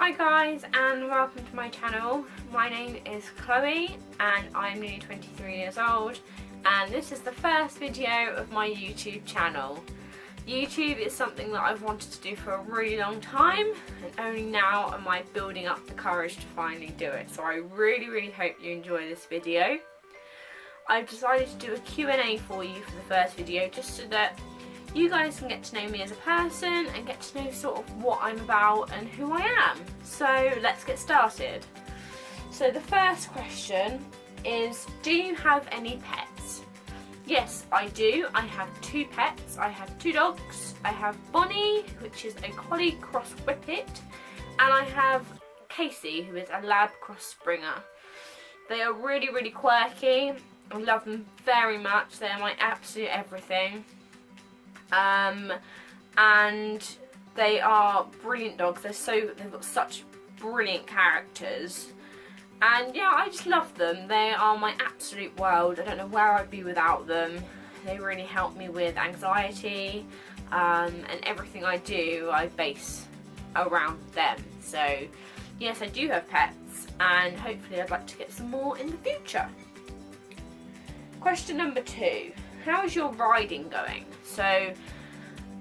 Hi guys and welcome to my channel. My name is Chloe and I'm nearly 23 years old and this is the first video of my YouTube channel. YouTube is something that I've wanted to do for a really long time and only now am I building up the courage to finally do it. So I really hope you enjoy this video. I've decided to do a Q&A for you for the first video just so that you guys can get to know me as a person and get to know sort of what I'm about and who I am. So let's get started. So the first question is, do you have any pets? Yes, I do. I have 2 pets. I have 2 dogs. I have Bonnie, which is a collie cross whippet, and I have Casey, who is a lab cross springer. They are really quirky. I love them very much. They are my absolute everything. And they are brilliant dogs. They've got such brilliant characters, and yeah, I just love them. They are my absolute world. I don't know where I'd be without them. They really help me with anxiety, and everything I do I base around them. So yes, I do have pets and hopefully I'd like to get some more in the future. Question number 2. How's your riding going? So,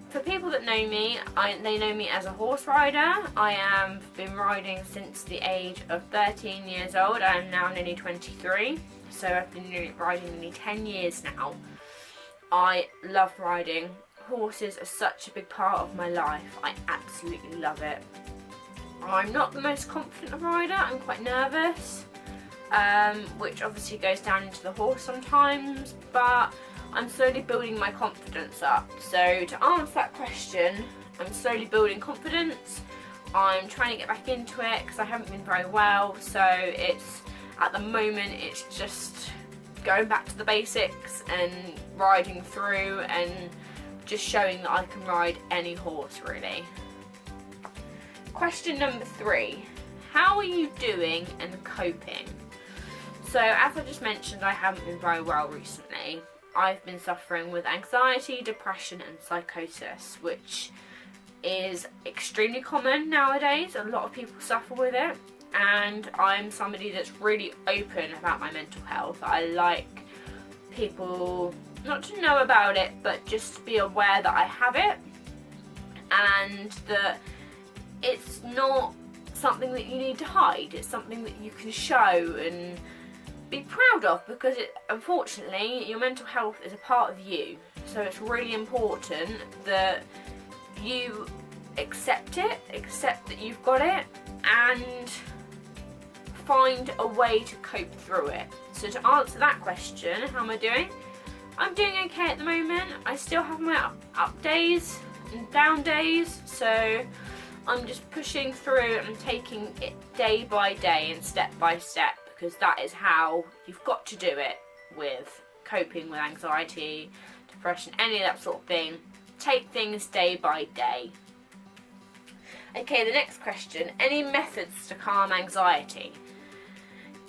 for people that know me, they know me as a horse rider. I have been riding since the age of 13 years old. I am now nearly 23, so I've been riding nearly 10 years now. I love riding. Horses are such a big part of my life. I absolutely love it. I'm not the most confident rider. I'm quite nervous, which obviously goes down into the horse sometimes, but I'm slowly building my confidence up. So to answer that question, I'm slowly building confidence. I'm trying to get back into it because I haven't been very well. So at the moment it's just going back to the basics and riding through and just showing that I can ride any horse really. Question number 3. How are you doing and coping? So as I just mentioned, I haven't been very well recently. I've been suffering with anxiety, depression and psychosis, which is extremely common nowadays. A lot of people suffer with it, and I'm somebody that's really open about my mental health. I like people not to know about it, but just to be aware that I have it and that it's not something that you need to hide. It's something that you can show and be proud of, because unfortunately your mental health is a part of you, so it's really important that you accept that you've got it and find a way to cope through it. So to answer that question, how am I doing? I'm doing okay at the moment. I still have my up days and down days, so I'm just pushing through and taking it day by day and step by step, because that is how you've got to do it with coping with anxiety, depression, any of that sort of thing. Take things day by day. Okay, the next question. Any methods to calm anxiety?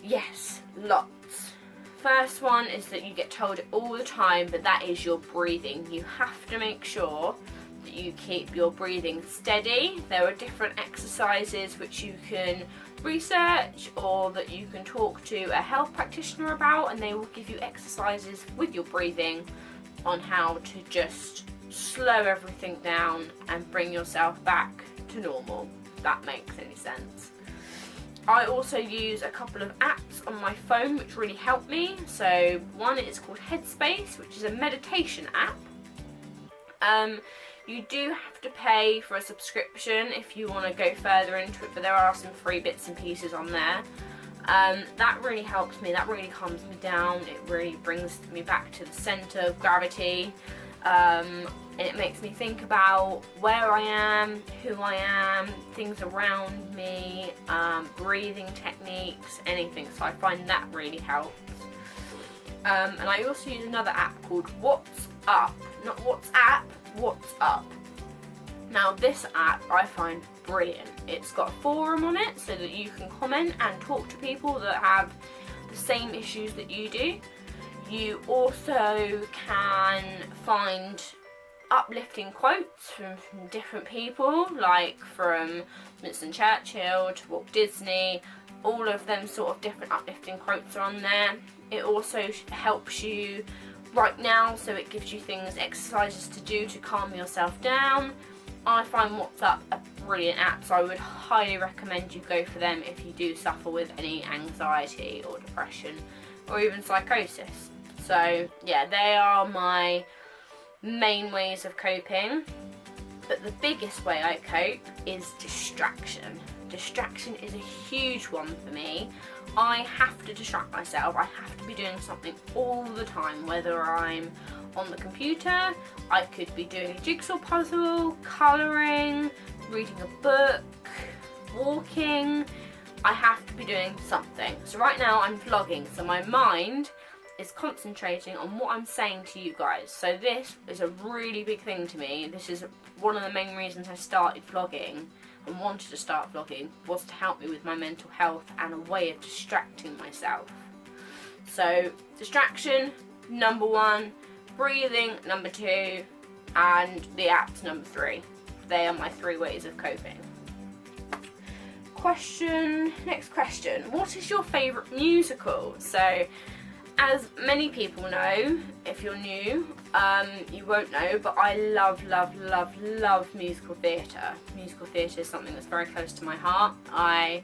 Yes, lots. First one is that you get told it all the time, but that is your breathing. You have to make sure that you keep your breathing steady. There are different exercises which you can research or that you can talk to a health practitioner about, and they will give you exercises with your breathing on how to just slow everything down and bring yourself back to normal, if that makes any sense. I also use a couple of apps on my phone which really help me. So one is called Headspace, which is a meditation app. You do have to pay for a subscription if you want to go further into it, but there are some free bits and pieces on there. That really helps me, that really calms me down, it really brings me back to the centre of gravity. And it makes me think about where I am, who I am, things around me, breathing techniques, anything, so I find that really helps. And I also use another app called What's Up, not WhatsApp, What's Up. Now this app I find brilliant. It's got a forum on it so that you can comment and talk to people that have the same issues that you do. You also can find uplifting quotes from different people, like from Winston Churchill to Walt Disney. All of them sort of different uplifting quotes are on there. It also helps you right now, so it gives you things, exercises to do to calm yourself down. I find WhatsApp a brilliant app, so I would highly recommend you go for them if you do suffer with any anxiety or depression or even psychosis. So yeah, they are my main ways of coping. But the biggest way I cope is distraction. Distraction is a huge one for me. I have to distract myself. I have to be doing something all the time, whether I'm on the computer, I could be doing a jigsaw puzzle, colouring, reading a book, walking. I have to be doing something. So right now I'm vlogging, so my mind is concentrating on what I'm saying to you guys. So this is a really big thing to me. This is one of the main reasons I started vlogging and wanted to start vlogging, was to help me with my mental health and a way of distracting myself. So distraction, number 1, breathing, number 2, and the apps, number 3. They are my 3 ways of coping. Next question, what is your favourite musical? So, as many people know, if you're new, you won't know, but I love musical theatre. Musical theatre is something that's very close to my heart. I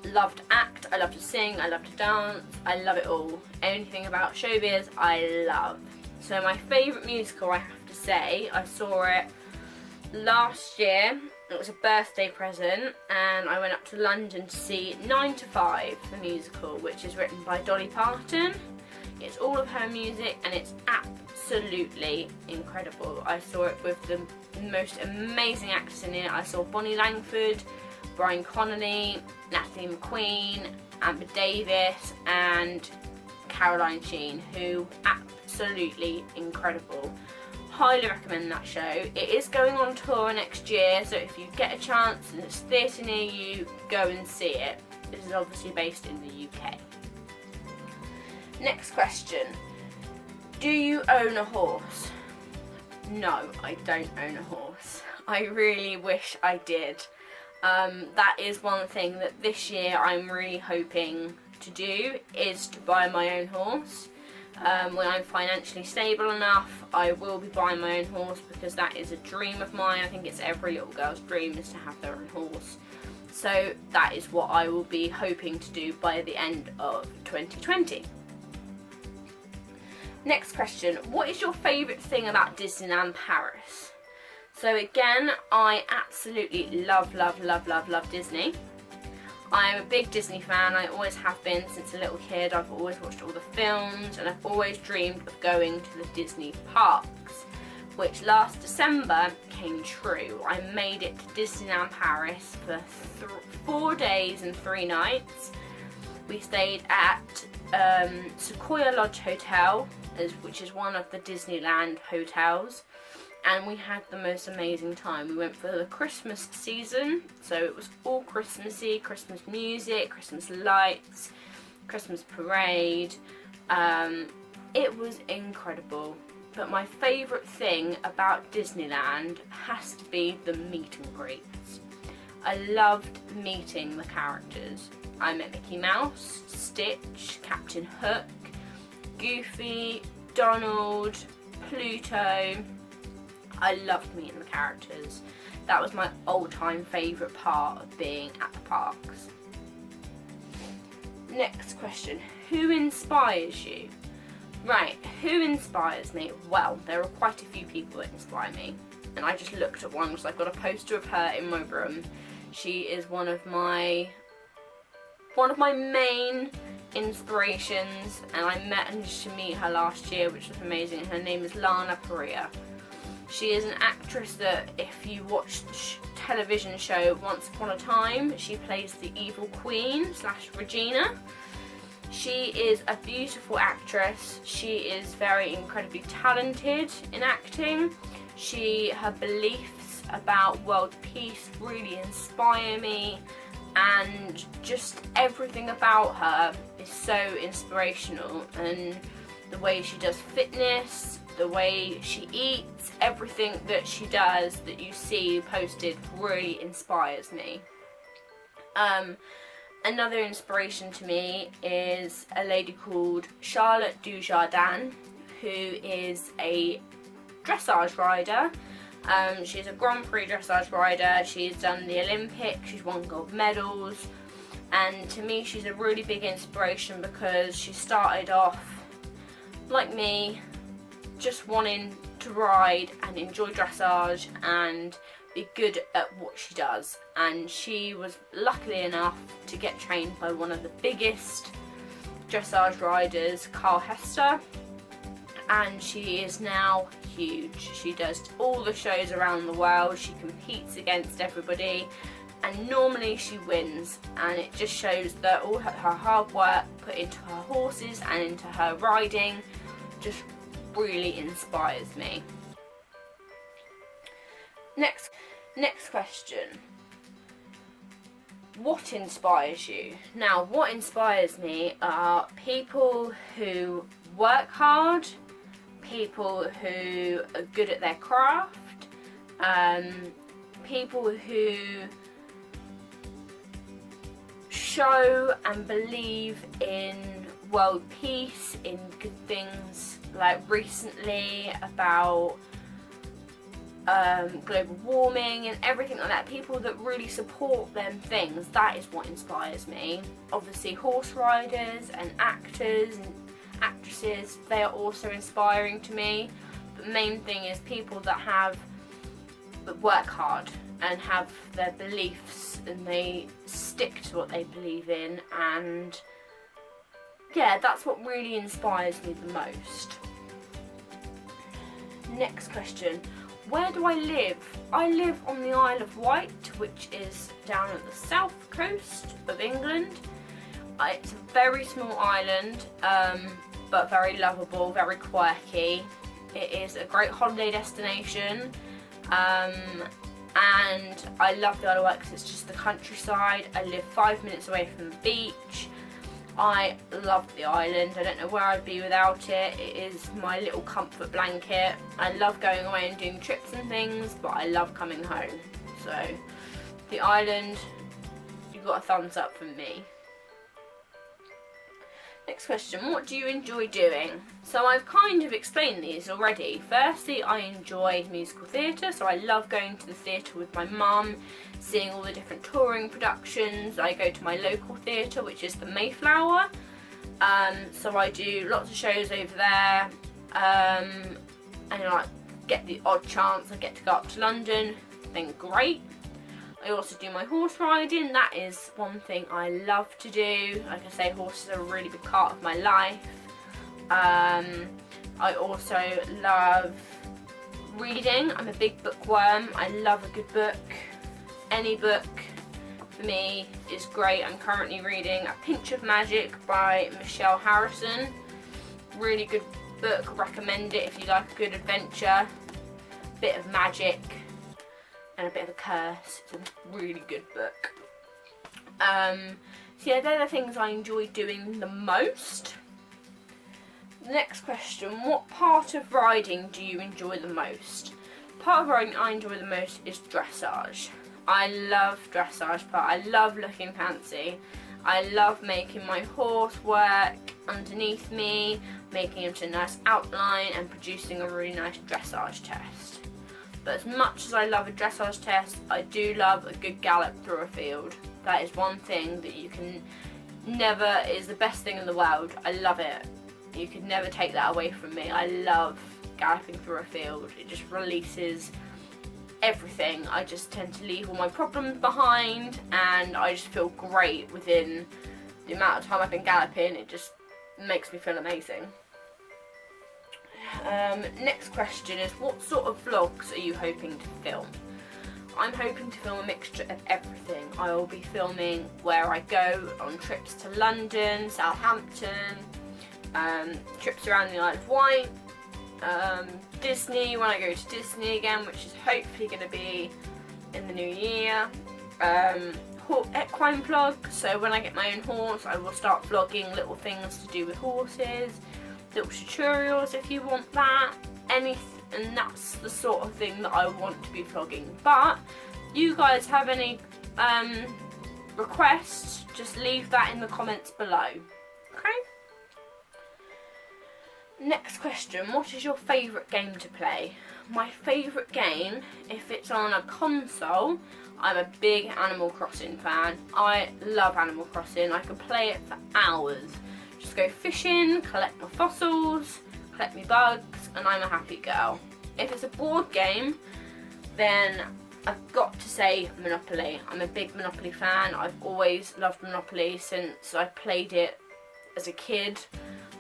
love to act, I love to sing, I love to dance, I love it all. Anything about showbiz, I love. So my favourite musical, I have to say, I saw it last year. It was a birthday present, and I went up to London to see 9 to 5, the musical, which is written by Dolly Parton. It's all of her music, and it's absolutely incredible. I saw it with the most amazing actors in it. I saw Bonnie Langford, Brian Connolly, Natalie McQueen, Amber Davis, and Caroline Sheen, who absolutely incredible. Highly recommend that show. It is going on tour next year, so if you get a chance and it's theatre near you, go and see it. This is obviously based in the UK. Next question. Do you own a horse? No, I don't own a horse. I really wish I did. That is one thing that this year I'm really hoping to do, is to buy my own horse. When I'm financially stable enough, I will be buying my own horse, because that is a dream of mine. I think it's every little girl's dream, is to have their own horse. So that is what I will be hoping to do by the end of 2020. Next question, what is your favourite thing about Disneyland Paris? So again, I absolutely love Disney. I'm a big Disney fan. I always have been since a little kid. I've always watched all the films, and I've always dreamed of going to the Disney parks, which last December came true. I made it to Disneyland Paris for 4 days and 3 nights. We stayed at Sequoia Lodge Hotel, which is one of the Disneyland hotels, and we had the most amazing time. We went for the Christmas season, so it was all Christmassy, Christmas music, Christmas lights, Christmas parade. It was incredible. But my favourite thing about Disneyland has to be the meet and greets. I loved meeting the characters. I met Mickey Mouse, Stitch, Captain Hook, Goofy, Donald, Pluto. I loved meeting the characters. That was my all-time favourite part of being at the parks. Next question, who inspires you? Right, who inspires me? Well, there are quite a few people that inspire me, and I just looked at one because I've got a poster of her in my room. She is one of my main inspirations, and I managed to meet her last year, which was amazing. Her name is Lana Parrilla. She is an actress that, if you watch the television show Once Upon a Time, she plays the evil queen / Regina. She is a beautiful actress. She is very incredibly talented in acting. Her beliefs about world peace really inspire me, and just everything about her is so inspirational, and the way she does fitness, the way she eats, everything that she does that you see posted really inspires me. Another inspiration to me is a lady called Charlotte Dujardin, who is a dressage rider. She's a Grand Prix dressage rider. She's done the Olympics, she's won gold medals, and to me she's a really big inspiration because she started off like me, just wanting to ride and enjoy dressage and be good at what she does, and she was lucky enough to get trained by one of the biggest dressage riders, Carl Hester, and she is now huge. She does all the shows around the world, she competes against everybody, and normally she wins, and it just shows that all her hard work put into her horses and into her riding just really inspires me. Next question. What inspires you? Now, what inspires me are people who work hard, people who are good at their craft, people who show and believe in world peace, in good things, like recently about global warming and everything like that. People that really support them things, that is what inspires me. Obviously horse riders and actors and actresses, they are also inspiring to me, but the main thing is people that work hard and have their beliefs and they stick to what they believe in, and yeah, that's what really inspires me the most. Next question. Where do I live? I live on the Isle of Wight, which is down at the south coast of England. It's a very small island, but very lovable, very quirky. It is a great holiday destination, and I love the Isle of Wight because it's just the countryside. I live 5 minutes away from the beach. I love the island. I don't know where I'd be without it. It is my little comfort blanket. I love going away and doing trips and things, but I love coming home. So the island, you got a thumbs up from me. Next question, what do you enjoy doing? So I've kind of explained these already. Firstly, I enjoy musical theatre, so I love going to the theatre with my mum, seeing all the different touring productions. I go to my local theatre, which is the Mayflower, so I do lots of shows over there, and I get the odd chance I get to go up to London, then great. I also do my horse riding. That is one thing I love to do. Like I say, horses are a really big part of my life. I also love reading. I'm a big bookworm. I love a good book. Any book for me is great. I'm currently reading A Pinch of Magic by Michelle Harrison. Really good book. Recommend it if you like a good adventure, bit of magic and a bit of a curse. It's a really good book. So yeah, they're the things I enjoy doing the most. Next question, what part of riding do you enjoy the most? Part of riding I enjoy the most is dressage. I love dressage part. I love looking fancy. I love making my horse work underneath me, making him to a nice outline and producing a really nice dressage test. But as much as I love a dressage test, I do love a good gallop through a field. That is one thing that you can never, is the best thing in the world. I love it. You could never take that away from me. I love galloping through a field. It just releases everything. I just tend to leave all my problems behind and I just feel great within the amount of time I've been galloping. It just makes me feel amazing. Next question is, what sort of vlogs are you hoping to film? I'm hoping to film a mixture of everything. I will be filming where I go on trips to London, Southampton, trips around the Isle of Wight, Disney, when I go to Disney again, which is hopefully going to be in the new year. Equine vlog, so when I get my own horse I will start vlogging little things to do with horses, little tutorials if you want that. and that's the sort of thing that I want to be vlogging. But you guys have any requests, just leave that in the comments below. Okay? Next question, what is your favourite game to play? My favourite game, if it's on a console, I'm a big Animal Crossing fan. I love Animal Crossing. I can play it for hours. Just go fishing, collect my fossils, collect my bugs, and I'm a happy girl. If it's a board game, then I've got to say Monopoly. I'm a big Monopoly fan. I've always loved Monopoly since I played it as a kid.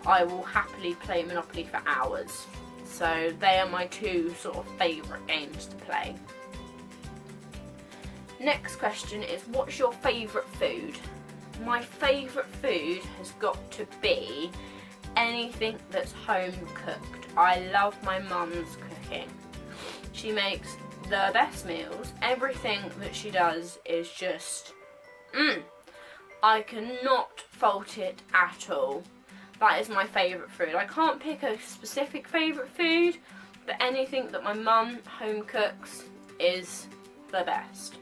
I will happily play Monopoly for hours. So they are my two sort of favourite games to play. Next question is, what's your favourite food? My favourite food has got to be anything that's home cooked. I love my mum's cooking. She makes the best meals. Everything that she does is just, I cannot fault it at all. That is my favourite food. I can't pick a specific favourite food, but anything that my mum home cooks is the best.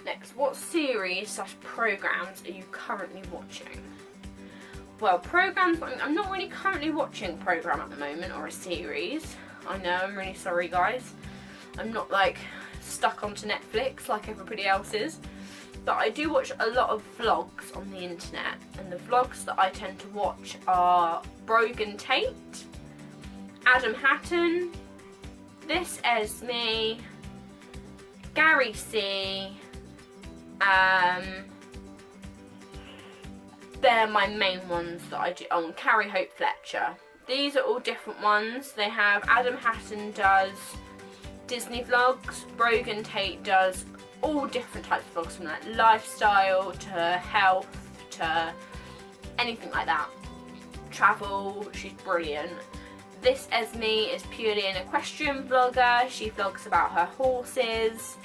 Next, what series / programmes are you currently watching? Well, programmes, I'm not really currently watching a programme at the moment, or a series. I know, I'm really sorry guys. I'm not like stuck onto Netflix like everybody else is. But I do watch a lot of vlogs on the internet, and the vlogs that I tend to watch are Brogan Tate, Adam Hatton, This Is Me, Gary C. They're my main ones that I do. Oh, and Carrie Hope Fletcher. These are all different ones. They have Adam Hatton does Disney vlogs, Brogan Tate does all different types of vlogs, from like lifestyle to health to anything like that. Travel, she's brilliant. This Is Me is purely an equestrian vlogger. She vlogs about her horses.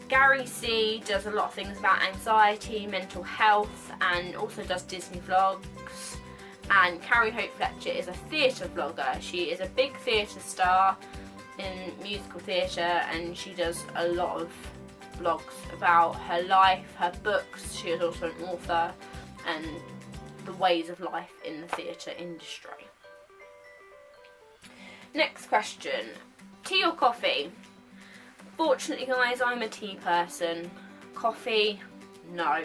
Gary C does a lot of things about anxiety, mental health, and also does Disney vlogs. And Carrie Hope Fletcher is a theatre vlogger. She is a big theatre star in musical theatre, and she does a lot of vlogs about her life, her books. She is also an author, and the ways of life in the theatre industry. Next question, tea or coffee? Fortunately guys, I'm a tea person. Coffee, no.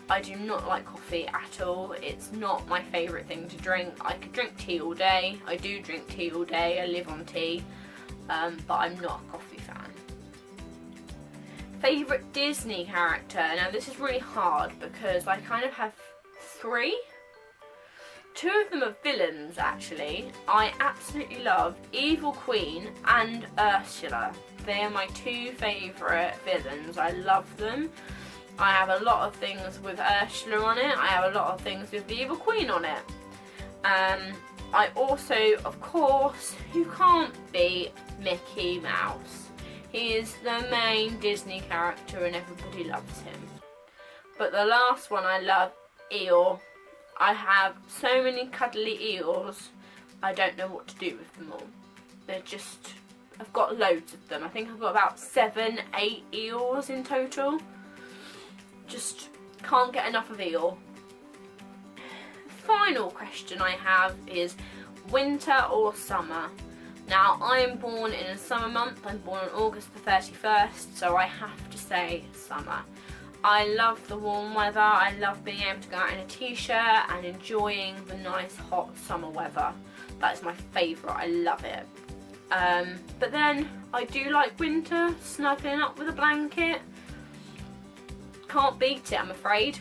I do not like coffee at all. It's not my favourite thing to drink. I could drink tea all day. I do drink tea all day. I live on tea. But I'm not a coffee fan. Favourite Disney character? Now this is really hard because I kind of have three. Two of them are villains actually. I absolutely love Evil Queen and Ursula. They are my two favourite villains. I love them. I have a lot of things with Ursula on it. I have a lot of things with the Evil Queen on it. I also, of course, who can't be Mickey Mouse. He is the main Disney character and everybody loves him. But the last one I love, Eeyore. I have so many cuddly Eeyores, I don't know what to do with them all. They're just, I've got loads of them. I think I've got about 7, 8 Eeyores in total. Just can't get enough of Eeyore. Final question I have is winter or summer? Now I am born in a summer month. I'm born on August the 31st, so I have to say summer. I love the warm weather. I love being able to go out in a t-shirt and enjoying the nice hot summer weather. That is my favourite. I love it. But then I do like winter, snuggling up with a blanket. Can't beat it, I'm afraid.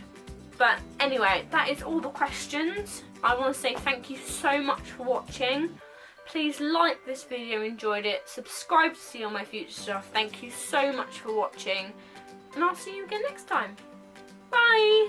But anyway, that is all the questions. I want to say thank you so much for watching. Please like this video, enjoyed it. Subscribe to see all my future stuff. Thank you so much for watching. And I'll see you again next time. Bye!